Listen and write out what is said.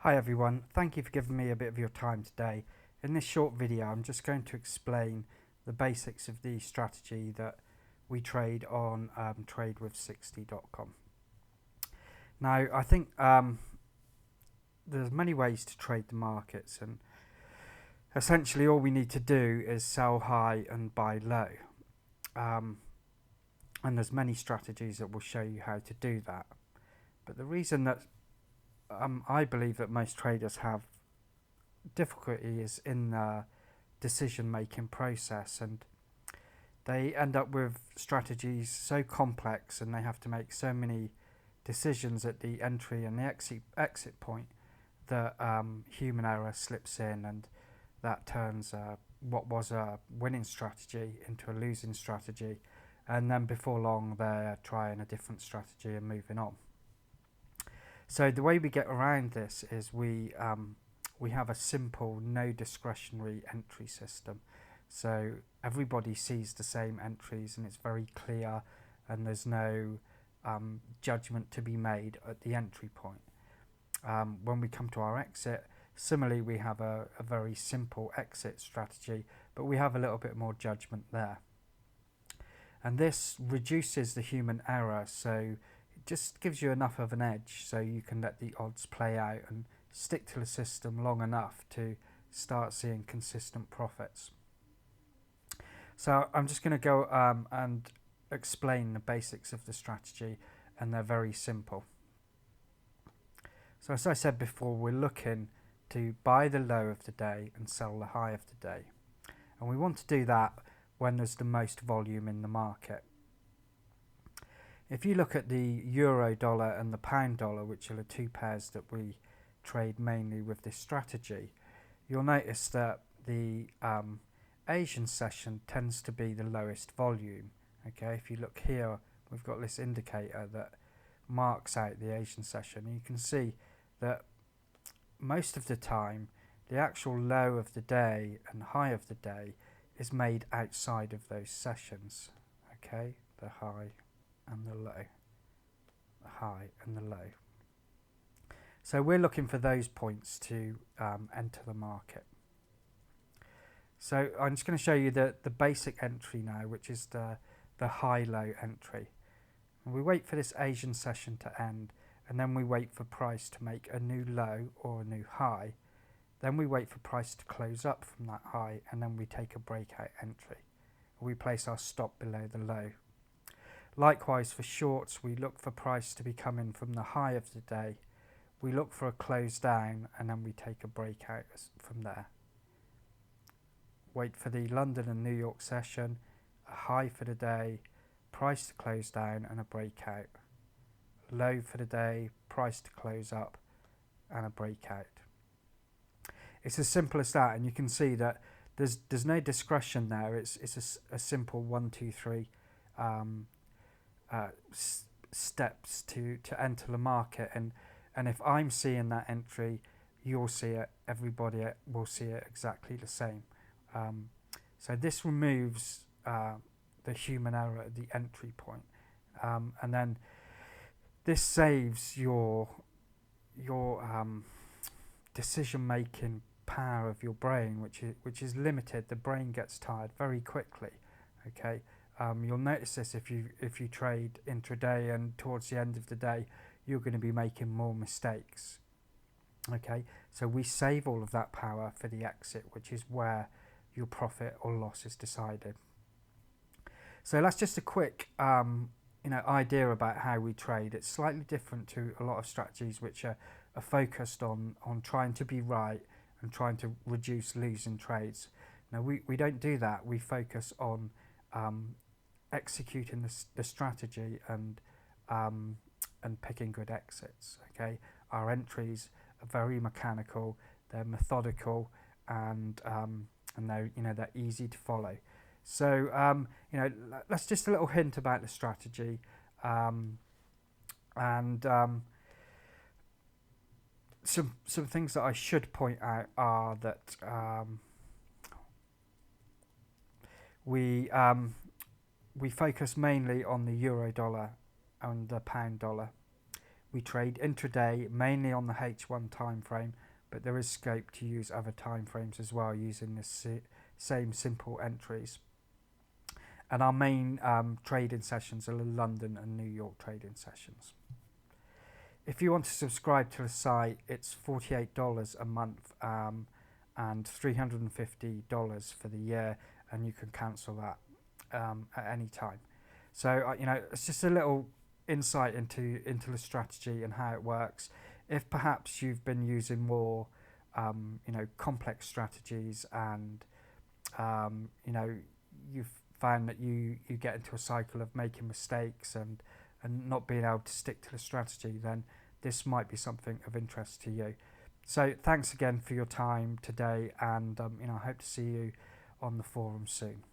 Hi everyone, thank you for giving me a bit of your time today. In this short video I'm just going to explain the basics of the strategy that we trade on tradewith60.com. Now I think there's many ways to trade the markets, and essentially all we need to do is sell high and buy low. And there's many strategies that will show you how to do that. But the reason that I believe that most traders have difficulty is in the decision making process, and they end up with strategies so complex and they have to make so many decisions at the entry and the exit point that human error slips in, and that turns what was a winning strategy into a losing strategy, and then before long they're trying a different strategy and moving on. So the way we get around this is we have a simple no discretionary entry system. So everybody sees the same entries and it's very clear, and there's no judgment to be made at the entry point. When we come to our exit, similarly we have a very simple exit strategy, but we have a little bit more judgment there. And this reduces the human error, so it just gives you enough of an edge so you can let the odds play out and stick to the system long enough to start seeing consistent profits. So I'm just going to go and explain the basics of the strategy, and they're very simple. So as I said before, we're looking to buy the low of the day and sell the high of the day, and we want to do that when there's the most volume in the market. If you look at the euro dollar and the pound dollar, which are the two pairs that we trade mainly with this strategy, you'll notice that the Asian session tends to be the lowest volume. Okay, if you look here, we've got this indicator that marks out the Asian session, and you can see that most of the time the actual low of the day and high of the day is made outside of those sessions. Okay, the high and the low, the high and the low. So we're looking for those points to enter the market. So I'm just going to show you the basic entry now, which is the high-low entry. And we wait for this Asian session to end, and then we wait for price to make a new low or a new high. Then we wait for price to close up from that high, and then we take a breakout entry. We place our stop below the low. Likewise for shorts, we look for price to be coming from the high of the day. We look for a close down, and then we take a breakout from there. Wait for the London and New York session, a high for the day, price to close down and a breakout. Low for the day, price to close up and a breakout. It's as simple as that, and you can see that there's no discretion there. It's a simple 1, 2, 3 steps to enter the market, and if I'm seeing that entry, you'll see it, everybody will see it exactly the same. So this removes the human error at the entry point, and then this saves your decision making power of your brain, which is limited. The brain gets tired very quickly. Okay, you'll notice this if you trade intraday, and towards the end of the day you're going to be making more mistakes. Okay, so we save all of that power for the exit, which is where your profit or loss is decided. So that's just a quick idea about how we trade. It's slightly different to a lot of strategies which are focused on trying to be right and trying to reduce losing trades. Now we don't do that. We focus on executing the strategy and picking good exits. Okay, our entries are very mechanical, they're methodical, and they're easy to follow. So that's just a little hint about the strategy, and some things that I should point out are that we focus mainly on the euro dollar and the pound dollar. We trade intraday mainly on the H1 time frame, but there is scope to use other time frames as well using the same simple entries. And our main trading sessions are the London and New York trading sessions. If you want to subscribe to the site, it's $48 a month and $350 for the year, and you can cancel that at any time. So it's just a little insight into the strategy and how it works. If perhaps you've been using more complex strategies and you've found that you get into a cycle of making mistakes and not being able to stick to the strategy, then this might be something of interest to you. So thanks again for your time today, and I hope to see you on the forum soon.